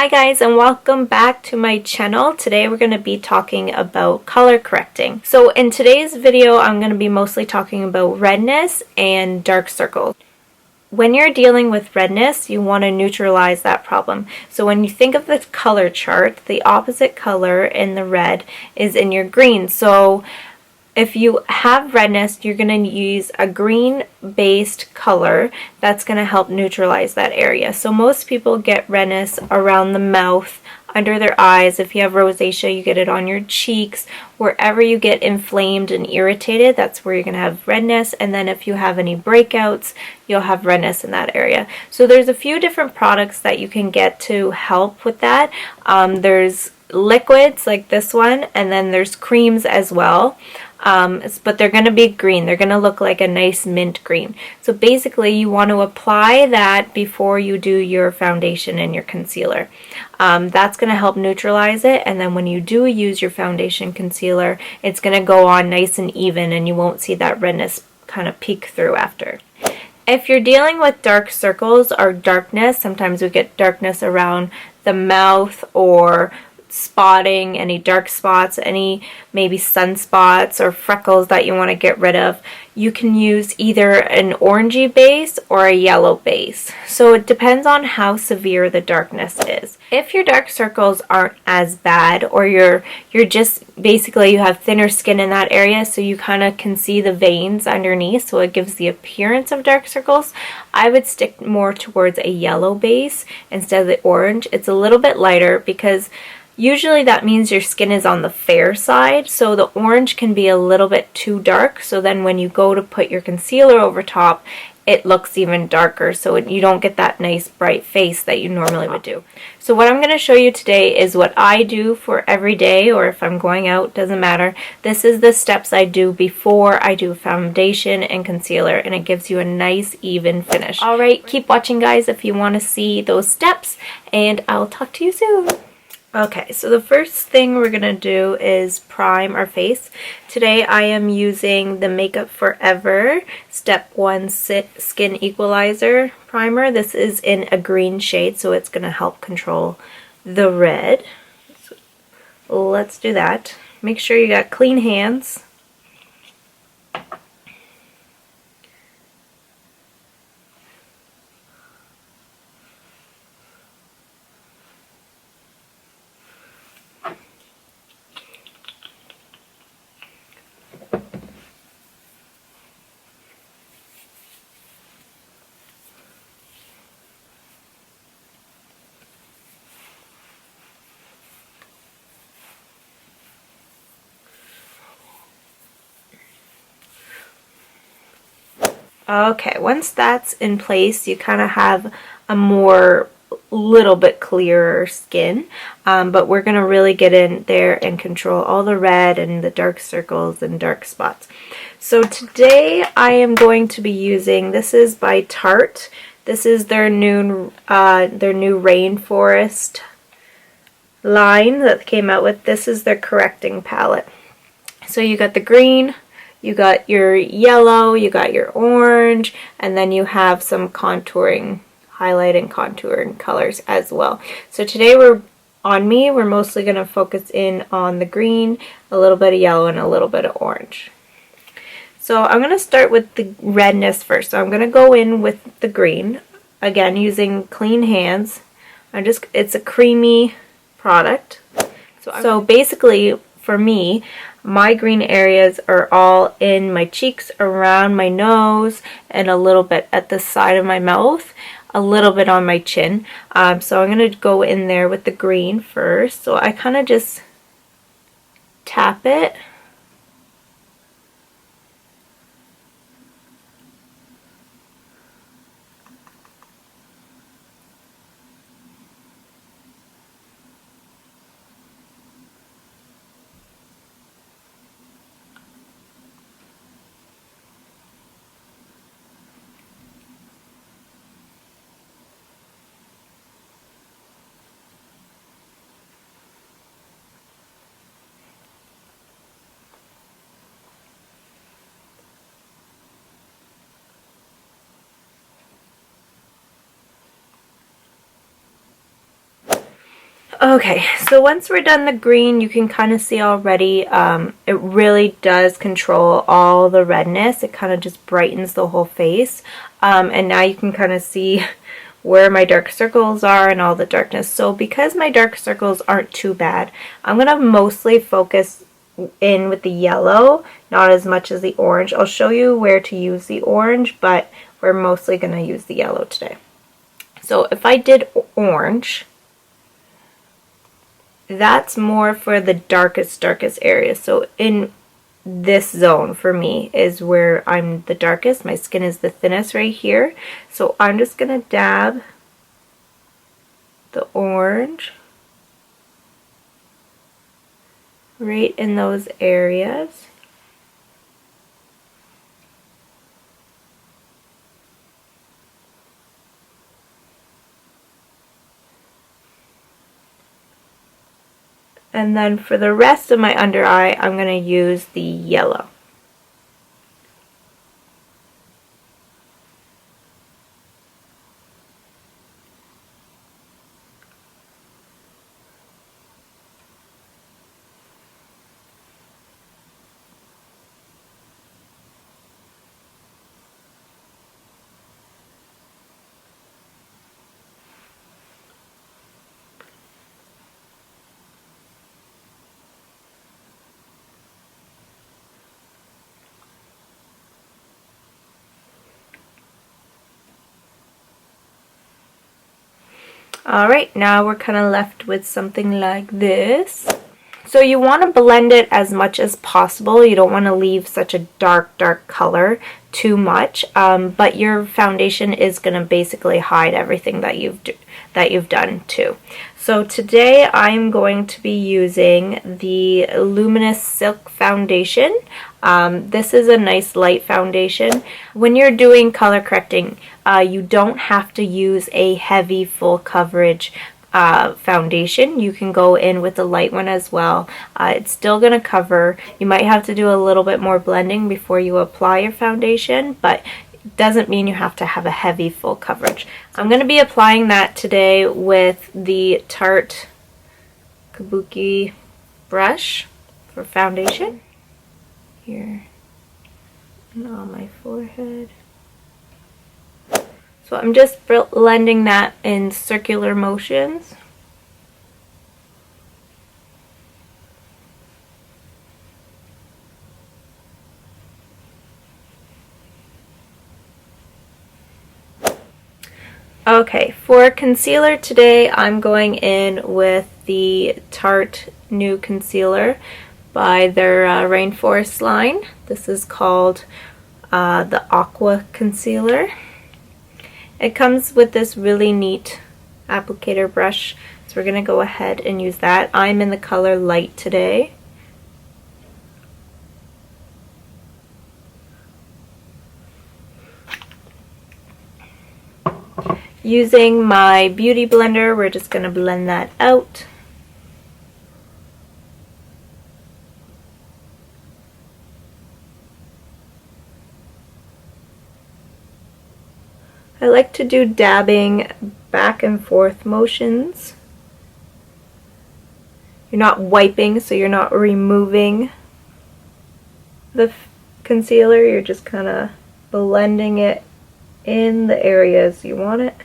Hi guys, and welcome back to my channel. Today we're going to be talking about color correcting. So in today's video I'm going to be mostly talking about redness and dark circles. When you're dealing with redness, you want to neutralize that problem. So when you think of the color chart, the opposite color in the red is in your green. So if you have redness, you're going to use a green-based color that's going to help neutralize that area. So most people get redness around the mouth, under their eyes. If you have rosacea, you get it on your cheeks. Wherever you get inflamed and irritated, that's where you're going to have redness. And then if you have any breakouts, you'll have redness in that area. So there's a few different products that you can get to help with that. There's liquids like this one, and then there's creams as well. But they're going to be green. They're going to look like a nice mint green. So basically you want to apply that before you do your foundation and your concealer. That's going to help neutralize it, and then when you do use your foundation concealer, it's going to go on nice and even and you won't see that redness kind of peek through after. If you're dealing with dark circles or darkness, sometimes we get darkness around the mouth or spotting, any dark spots, any maybe sunspots or freckles that you want to get rid of, you can use either an orangey base or a yellow base. So it depends on how severe the darkness is. If your dark circles aren't as bad, or you're just basically you have thinner skin in that area, so you kind of can see the veins underneath, so it gives the appearance of dark circles, I would stick more towards a yellow base instead of the orange. It's a little bit lighter because usually that means your skin is on the fair side, so the orange can be a little bit too dark, so then when you go to put your concealer over top, it looks even darker, so you don't get that nice bright face that you normally would do. So what I'm going to show you today is what I do for every day, or if I'm going out, doesn't matter. This is the steps I do before I do foundation and concealer, and it gives you a nice even finish. Alright, keep watching guys if you want to see those steps, and I'll talk to you soon. Okay, so the first thing we're going to do is prime our face. Today I am using the Makeup Forever Step 1 Skin Equalizer Primer. This is in a green shade, so it's going to help control the red. So let's do that. Make sure you got clean hands. Okay, once that's in place, you kind of have a little bit clearer skin, but we're going to really get in there and control all the red and the dark circles and dark spots. So today I am going to be using, this is by Tarte. This is their new rainforest line that they came out with. This is their correcting palette. So you got the green, you got your yellow, you got your orange, and then you have some contouring, highlight and contouring colors as well. So today we're mostly going to focus in on the green, a little bit of yellow, and a little bit of orange. So I'm going to start with the redness first. So I'm going to go in with the green, again using clean hands. It's a creamy product. So basically for me, my green areas are all in my cheeks, around my nose, and a little bit at the side of my mouth, a little bit on my chin. So I'm going to go in there with the green first. So I kind of just tap it. Okay, so once we're done the green, you can kind of see already, it really does control all the redness. It kind of just brightens the whole face. And now you can kind of see where my dark circles are and all the darkness. So because my dark circles aren't too bad, I'm going to mostly focus in with the yellow, not as much as the orange. I'll show you where to use the orange, but we're mostly going to use the yellow today. So if I did orange, that's more for the darkest area. So in this zone for me is where I'm the darkest. My skin is the thinnest right here. So I'm just going to dab the orange right in those areas. And then for the rest of my under eye, I'm going to use the yellow. Alright, now we're kind of left with something like this. So you want to blend it as much as possible. You don't want to leave such a dark color too much, but your foundation is going to basically hide everything that you've done too. So today I'm going to be using the Luminous Silk Foundation. This is a nice light foundation. When you're doing color correcting, you don't have to use a heavy full coverage foundation. You can go in with a light one as well. It's still going to cover. You might have to do a little bit more blending before you apply your foundation, but it doesn't mean you have to have a heavy full coverage. I'm going to be applying that today with the Tarte Kabuki brush for foundation. Here and on my forehead. So I'm just blending that in circular motions. Okay, for concealer today, I'm going in with the Tarte new concealer by their Rainforest line. This is called the Aqua Concealer. It comes with this really neat applicator brush, so we're going to go ahead and use that. I'm in the color light today. Using my beauty blender, we're just going to blend that out. I like to do dabbing back and forth motions. You're not wiping, so you're not removing the concealer. You're just kind of blending it in the areas you want it.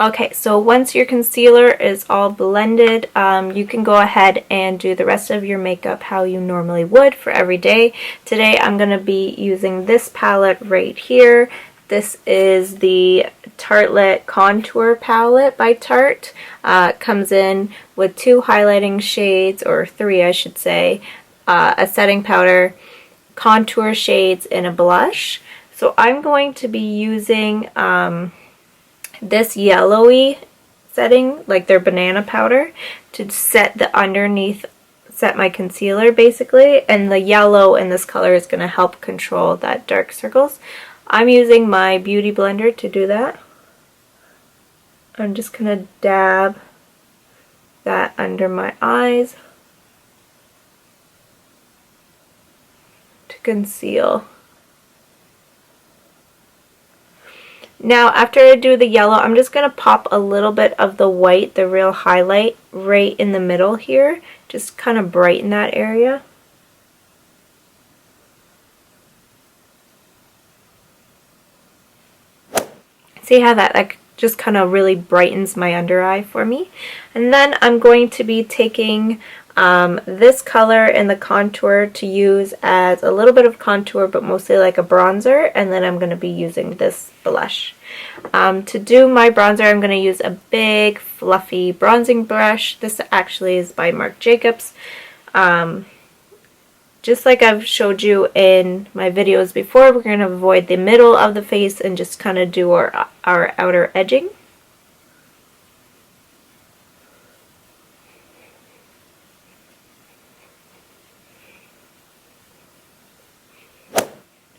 Okay, so once your concealer is all blended, you can go ahead and do the rest of your makeup how you normally would for every day. Today I'm going to be using this palette right here. This is the Tartlet Contour Palette by Tarte. It comes in with 2 highlighting shades, or 3 I should say, a setting powder, contour shades, and a blush. So I'm going to be using this yellowy setting, like their banana powder, to set the underneath, set my concealer basically, and the yellow in this color is going to help control that dark circles. I'm using my beauty blender to do that. I'm just going to dab that under my eyes to conceal Now after I do the yellow, I'm just going to pop a little bit of the white, the real highlight, right in the middle here. Just kind of brighten that area. See how that just kind of really brightens my under eye for me. And then I'm going to be taking this color in the contour to use as a little bit of contour, but mostly like a bronzer, and then I'm going to be using this blush. To do my bronzer, I'm going to use a big fluffy bronzing brush. This actually is by Marc Jacobs. Just like I've showed you in my videos before, we're going to avoid the middle of the face and just kind of do our outer edging.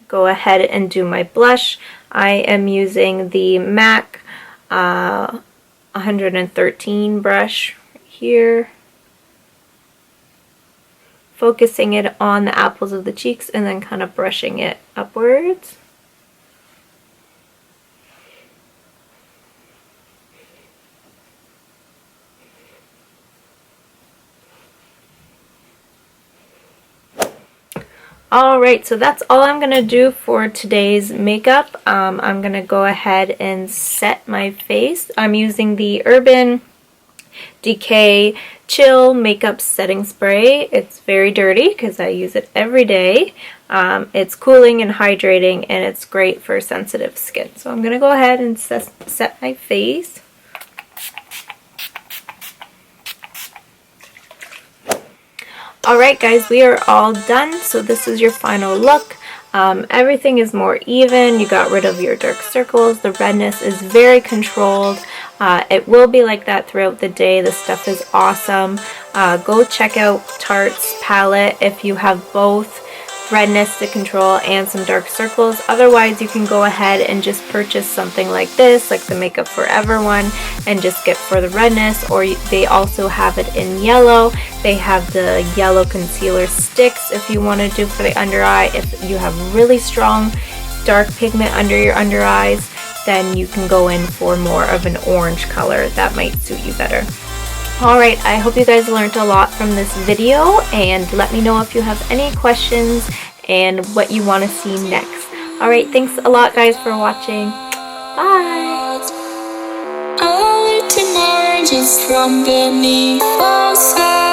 Go ahead and do my blush. I am using the MAC 113 brush right here. Focusing it on the apples of the cheeks and then kind of brushing it upwards. Alright, so that's all I'm going to do for today's makeup. I'm going to go ahead and set my face. I'm using the Urban Decay Chill Makeup Setting Spray. It's very dirty because I use it every day. It's cooling and hydrating, and it's great for sensitive skin. So I'm going to go ahead and set my face. Alright guys, we are all done. So this is your final look. Everything is more even. You got rid of your dark circles. The redness is very controlled. It will be like that throughout the day. The stuff is awesome. Go check out Tarte's palette if you have both redness to control and some dark circles. Otherwise, you can go ahead and just purchase something like this, like the Makeup Forever one, and just get for the redness. Or they also have it in yellow. They have the yellow concealer sticks if you want to do for the under eye. If you have really strong dark pigment under your under eyes, then you can go in for more of an orange color. That might suit you better. Alright, I hope you guys learned a lot from this video, and let me know if you have any questions and what you want to see next. Alright, thanks a lot guys for watching. Bye! Emerges from beneath the sky.